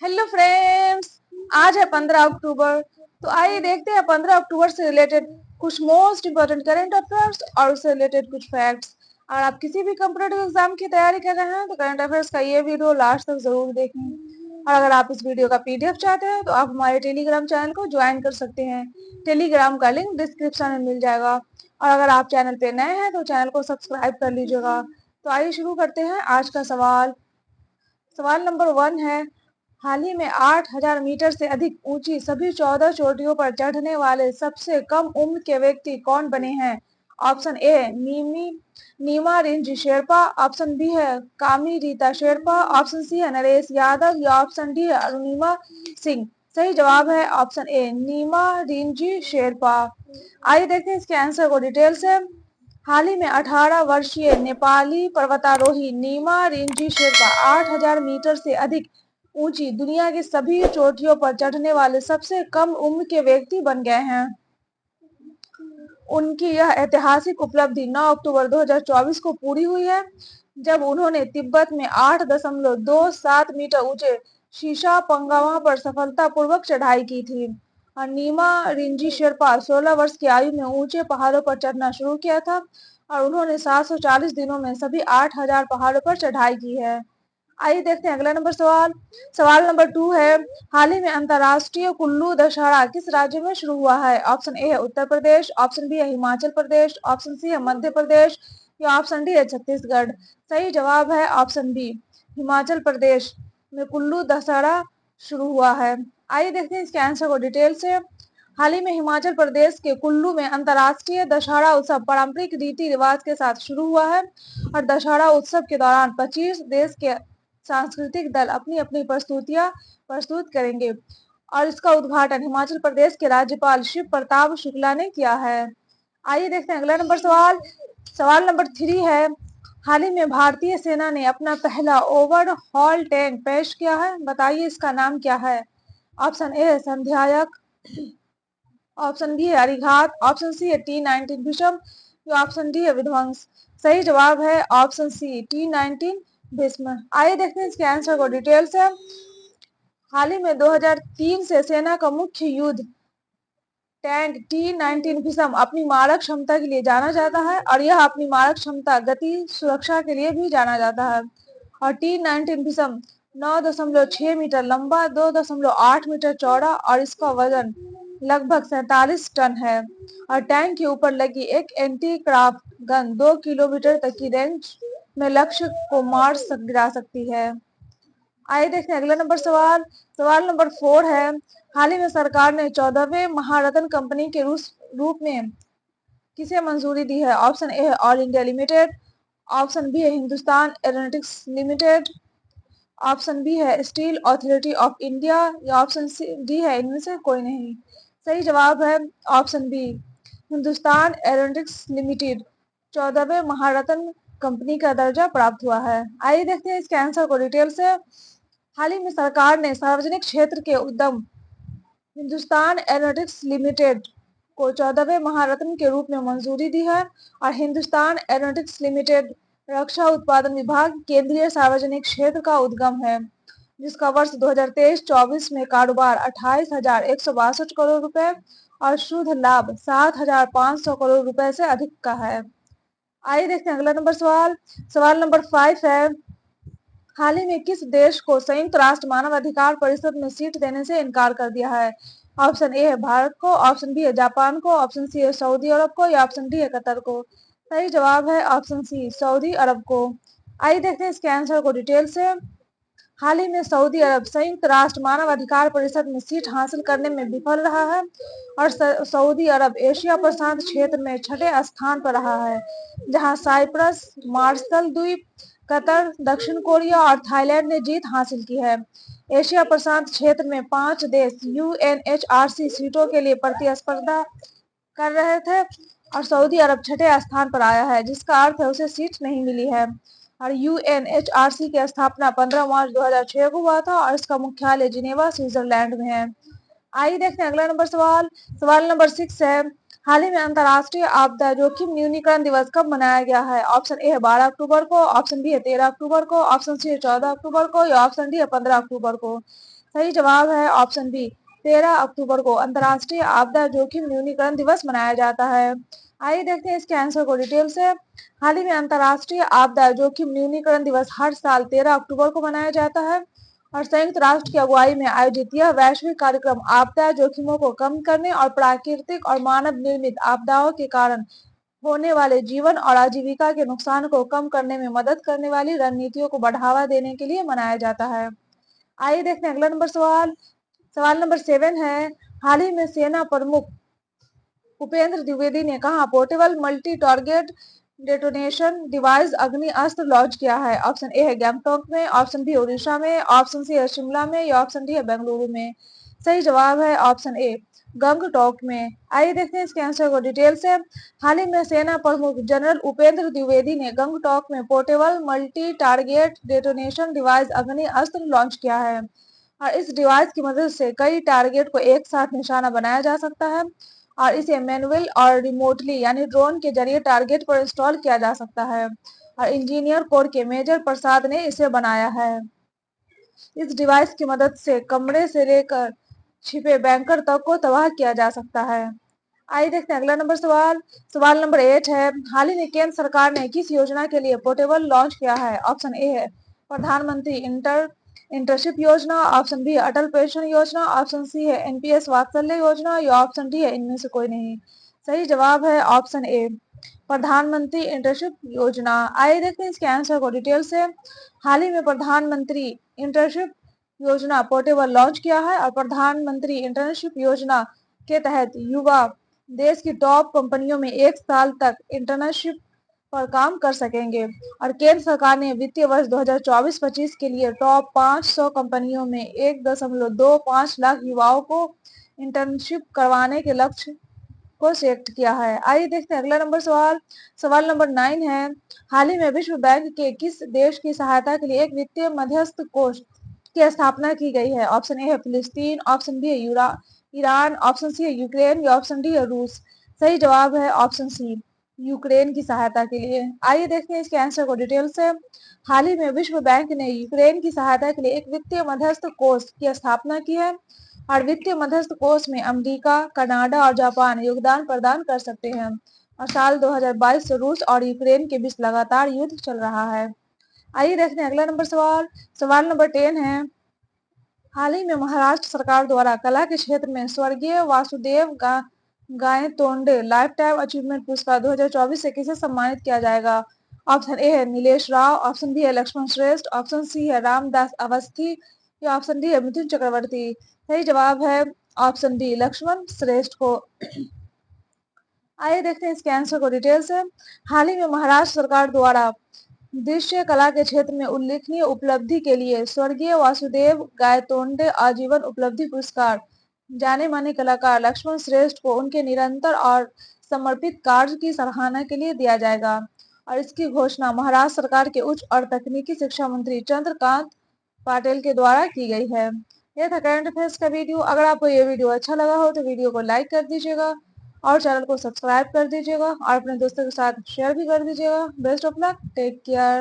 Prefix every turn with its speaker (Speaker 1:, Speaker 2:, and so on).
Speaker 1: Hello friends, आज है 15 अक्टूबर। तो आइए देखते हैं 15 अक्टूबर से रिलेटेड कुछ मोस्ट इम्पोर्टेंट करंट अफेयर्स और उससे रिलेटेड कुछ फैक्ट्स। अगर आप किसी भी कम्पिटेटिव एग्जाम की तैयारी कर रहे हैं तो करंट अफेयर्स का ये वीडियो लास्ट तक जरूर देखें। और अगर आप इस वीडियो का पीडीएफ चाहते हैं तो आप हमारे टेलीग्राम चैनल को ज्वाइन कर सकते हैं। टेलीग्राम का लिंक डिस्क्रिप्शन में मिल जाएगा। और अगर आप चैनल पे नए हैं तो चैनल को सब्सक्राइब कर लीजिएगा। तो आइए शुरू करते हैं आज का सवाल। सवाल नंबर 1 है, हाल ही में 8,000 मीटर से अधिक ऊंची सभी 14 चोटियों पर चढ़ने वाले सबसे कम उम्र के व्यक्ति कौन बने हैं? Option A Nima Rinji Sherpa, option B है कामी रीता शेरपा, ऑप्शन सी है नरेश यादव या ऑप्शन डी है अरुणिमा सिंह। सही जवाब है ऑप्शन ए नीमा रिंजी शेरपा। आइए देखते हैं इसके आंसर को डिटेल से। हाल ही में 18 वर्षीय नेपाली पर्वतारोही नीमा रिंजी शेरपा 8,000 मीटर से अधिक ऊंची दुनिया की सभी चोटियों पर चढ़ने वाले सबसे कम उम्र के व्यक्ति बन गए हैं। उनकी यह ऐतिहासिक उपलब्धि 9 अक्टूबर 2024 को पूरी हुई है, जब उन्होंने तिब्बत में 8.27 मीटर ऊंचे शीशा पंगावा पर सफलतापूर्वक चढ़ाई की थी। और नीमा रिंजी शेरपा 16 वर्ष की आयु में ऊंचे पहाड़ों पर चढ़ना शुरू किया था और उन्होंने 740 दिनों में सभी 8,000 पहाड़ों पर चढ़ाई की है। आइए देखते हैं अगला नंबर सवाल। सवाल नंबर 2 है, हाल ही में अंतर्राष्ट्रीय कुल्लू दशहरा किस राज्य में शुरू हुआ है? ऑप्शन ए है उत्तर प्रदेश, ऑप्शन बी है हिमाचल प्रदेश, ऑप्शन सी है मध्य प्रदेश या ऑप्शन डी है छत्तीसगढ़। सही जवाब है ऑप्शन बी, हिमाचल प्रदेश में कुल्लू दशहरा शुरू हुआ है। आइए देखते हैं इसके आंसर को डिटेल से। हाल ही में हिमाचल प्रदेश के कुल्लू में अंतर्राष्ट्रीय दशहरा उत्सव पारंपरिक रीति रिवाज के साथ शुरू हुआ है और दशहरा उत्सव के दौरान 25 देश के सांस्कृतिक दल अपनी अपनी प्रस्तुतियां प्रस्तुत करेंगे और इसका उद्घाटन हिमाचल प्रदेश के राज्यपाल शिव प्रताप शुक्ला ने किया है। आइए देखते हैं अगला नंबर सवाल। सवाल नंबर 3 है, हाल ही में भारतीय सेना ने अपना पहला ओवरहॉल टैंक पेश किया है, बताइए इसका नाम क्या है? ऑप्शन ए है संध्यायक, ऑप्शन बी है अरिघात, ऑप्शन सी है T-19 भीषम या ऑप्शन डी है विध्वंस। सही जवाब है ऑप्शन सी T-19 भीष्म। आइए देखते हैं इसके आंसर को डिटेल से। हाल ही में 2003 से सेना का मुख्य युद्ध टैंक T-19 भीषम अपनी मारक क्षमता के लिए जाना जाता है और यह अपनी मारक क्षमता, गति, सुरक्षा के लिए भी जाना जाता है। और T-19 भीषम 9.6 मीटर लंबा, 2.8 मीटर चौड़ा और इसका वजन लगभग 47 टन है। और टैंक के ऊपर लगी एक एंटी क्राफ्ट गन 2 किलोमीटर तक की रेंज में लक्ष्य को मार गिरा सकती है। आइए देखते हैं अगला नंबर सवाल। सवाल नंबर 4 है, हाल ही में सरकार ने 14वें महारत्न कंपनी के रूप में किसे मंजूरी दी है? ऑप्शन ए है All India Limited, option B है Hindustan Aeronautics Limited, option B है स्टील अथॉरिटी ऑफ इंडिया या ऑप्शन डी है इनमें से कोई नहीं। सही जवाब है option B, Hindustan Aeronautics Limited 14वें महारत्न कंपनी का दर्जा प्राप्त हुआ है। आइए देखते हैं इसके आंसर को डिटेल से। हाल ही में सरकार ने सार्वजनिक क्षेत्र के उद्यम हिंदुस्तान एरोनॉटिक्स लिमिटेड को 14वें महारत्न के रूप में मंजूरी दी है और हिंदुस्तान एरोनॉटिक्स लिमिटेड रक्षा उत्पादन विभाग केंद्रीय सार्वजनिक क्षेत्र का उद्यम है, जिसका वर्ष 2023-24 में कारोबार 28,162 करोड़ रुपए और शुद्ध लाभ 7,500 करोड़ रुपए से अधिक का है। आइए देखते हैं अगला नंबर सवाल। सवाल नंबर 5 है, हाल ही में किस देश को संयुक्त राष्ट्र मानव अधिकार परिषद में सीट देने से इनकार कर दिया है? ऑप्शन ए है भारत को, ऑप्शन बी है जापान को, ऑप्शन सी है सऊदी अरब को या ऑप्शन डी है कतर को। सही जवाब है ऑप्शन सी, सऊदी अरब को। आइए देखते हैं इसके आंसर को डिटेल से। हाल ही में सऊदी अरब संयुक्त राष्ट्र मानव अधिकार परिषद में सीट हासिल करने में विफल रहा है और सऊदी अरब एशिया प्रशांत क्षेत्र में 6ठे स्थान पर रहा है, जहां साइप्रस, मार्शल द्वीप, कतर, दक्षिण कोरिया और थाईलैंड ने जीत हासिल की है। एशिया प्रशांत क्षेत्र में 5 देश UNHRC सीटों के लिए प्रतिस्पर्धा कर रहे थे और सऊदी अरब 6ठे स्थान पर आया है, जिसका अर्थ है उसे सीट नहीं मिली है। और UNHRC की स्थापना 15 मार्च 2006 को हुआ था और इसका मुख्यालय जिनेवा स्विट्जरलैंड में है। आइए देखते हैं अगला नंबर सवाल। सवाल नंबर 6 है, हाल ही में अंतर्राष्ट्रीय आपदा जोखिम न्यूनीकरण दिवस कब मनाया गया है? ऑप्शन ए है 12 अक्टूबर को, ऑप्शन बी है 13 अक्टूबर को, ऑप्शन सी है 14 अक्टूबर को या ऑप्शन डी है 15 अक्टूबर को। सही जवाब है ऑप्शन बी। 13 अक्टूबर को अंतर्राष्ट्रीय आपदा जोखिम न्यूनीकरण दिवस मनाया जाता है। आइए देखते हैं इसके आंसर को डिटेल से। हाल ही में अंतर्राष्ट्रीय आपदा जोखिम न्यूनीकरण दिवस हर साल 13 अक्टूबर को मनाया जाता है और संयुक्त राष्ट्र की अगुवाई में आयोजित यह वैश्विक कार्यक्रम आपदा जोखिमों को कम करने और प्राकृतिक और मानव निर्मित आपदाओं के कारण होने वाले जीवन और आजीविका के नुकसान को कम करने में मदद करने वाली रणनीतियों को बढ़ावा देने के लिए मनाया जाता है। आइए देखते हैं अगला नंबर सवाल। सवाल नंबर 7 है, हाल ही में सेना प्रमुख उपेंद्र द्विवेदी ने कहा portable multi target detonation device अग्नि अस्त्र लॉन्च किया है। ऑप्शन ए है गैंगटॉक में, ऑप्शन बी उड़ीसा में, ऑप्शन सी है शिमला में या ऑप्शन डी है बेंगलुरु में। सही जवाब है ऑप्शन ए गंगटॉक में। आइए देखते हैं इसके आंसर को डिटेल से। हाल ही में सेना प्रमुख जनरल उपेंद्र द्विवेदी ने गंगटॉक में portable multi target detonation device अग्नि अस्त्र लॉन्च किया है और इस डिवाइस की मदद से कई टारगेट को एक साथ निशाना बनाया जा सकता है और इसे मैनुअल और रिमोटली यानी ड्रोन के जरिए टारगेट पर इंस्टॉल किया जा सकता है और इंजीनियर कोर के मेजर प्रसाद ने इसे बनाया है। इस डिवाइस की मदद से कमरे से लेकर छिपे बैंकर तक को तबाह किया जा सकता है। आइए देखते हैं अगला नंबर सवाल। सवाल नंबर 8 है, हाल ही में केंद्र सरकार ने किस योजना के लिए पोर्टेबल लॉन्च किया है। ऑप्शन ए है प्रधानमंत्री इंटर्नशिप योजना, ऑप्शन बी अटल पेंशन योजना, ऑप्शन सी है एनपीएस वात्सल्य योजना या ऑप्शन डी है इनमें से कोई नहीं। सही जवाब है ऑप्शन ए प्रधानमंत्री इंटर्नशिप योजना। आइए देखते हैं इसके आंसर को डिटेल से। हाल ही में प्रधानमंत्री इंटर्नशिप योजना पोर्टेबल लॉन्च किया है और प्रधानमंत्री इंटर्नशिप योजना के तहत युवा देश की टॉप कंपनियों में 1 साल तक इंटर्नशिप पर काम कर सकेंगे और केंद्र सरकार ने वित्तीय वर्ष 2024-25 के लिए टॉप 500 कंपनियों में 1.25 लाख युवाओं को इंटर्नशिप करवाने के लक्ष्य को सेट किया है। आइए देखते हैं अगला नंबर सवाल। सवाल नंबर 9 है, हाल ही में विश्व बैंक के किस देश की सहायता के लिए एक वित्तीय मध्यस्थ कोष की स्थापना की गई है। ऑप्शन ए है फिलिस्तीन, ऑप्शन बी है ईरान, ऑप्शन सी है यूक्रेन या ऑप्शन डी है रूस। सही जवाब है ऑप्शन सी यूक्रेन की सहायता के लिए। आइए देखते हैं इसके आंसर को डिटेल से। हाल ही में विश्व बैंक ने यूक्रेन की सहायता के लिए एक वित्तीय मध्यस्थ कोष की स्थापना की है और वित्तीय मध्यस्थ कोष में अमेरिका, कनाडा और जापान योगदान प्रदान कर सकते हैं और साल 2022 से रूस और यूक्रेन के बीच लगातार युद्ध चल रहा है। आइए देखते हैं अगला नंबर सवाल। सवाल नंबर 10 है, हाल ही में महाराष्ट्र सरकार द्वारा कला के क्षेत्र में स्वर्गीय Vasudev Gaitonde life time achievement पुरस्कार 2024 से किसे सम्मानित किया जाएगा। ऑप्शन ए है नीलेश राव, ऑप्शन बी है लक्ष्मण श्रेष्ठ, ऑप्शन सी है रामदास अवस्थी या ऑप्शन डी है मिथुन चक्रवर्ती। सही जवाब है ऑप्शन बी लक्ष्मण श्रेष्ठ को। आइए देखते हैं इसके आंसर को डिटेल से। हाल ही में महाराष्ट्र सरकार द्वारा दृश्य कला के क्षेत्र में उल्लेखनीय उपलब्धि के लिए स्वर्गीय वासुदेव गायतोंडे आजीवन उपलब्धि पुरस्कार जाने माने कलाकार लक्ष्मण श्रेष्ठ को उनके निरंतर और समर्पित कार्य की सराहना के लिए दिया जाएगा और इसकी घोषणा महाराष्ट्र सरकार के उच्च और तकनीकी शिक्षा मंत्री चंद्रकांत पाटिल के द्वारा की गई है। यह था करंट अफेयर्स का वीडियो। अगर आपको ये वीडियो अच्छा लगा हो तो वीडियो को लाइक कर दीजिएगा और चैनल को सब्सक्राइब कर दीजिएगा और अपने दोस्तों के साथ शेयर भी कर दीजिएगा। Best of luck, take care.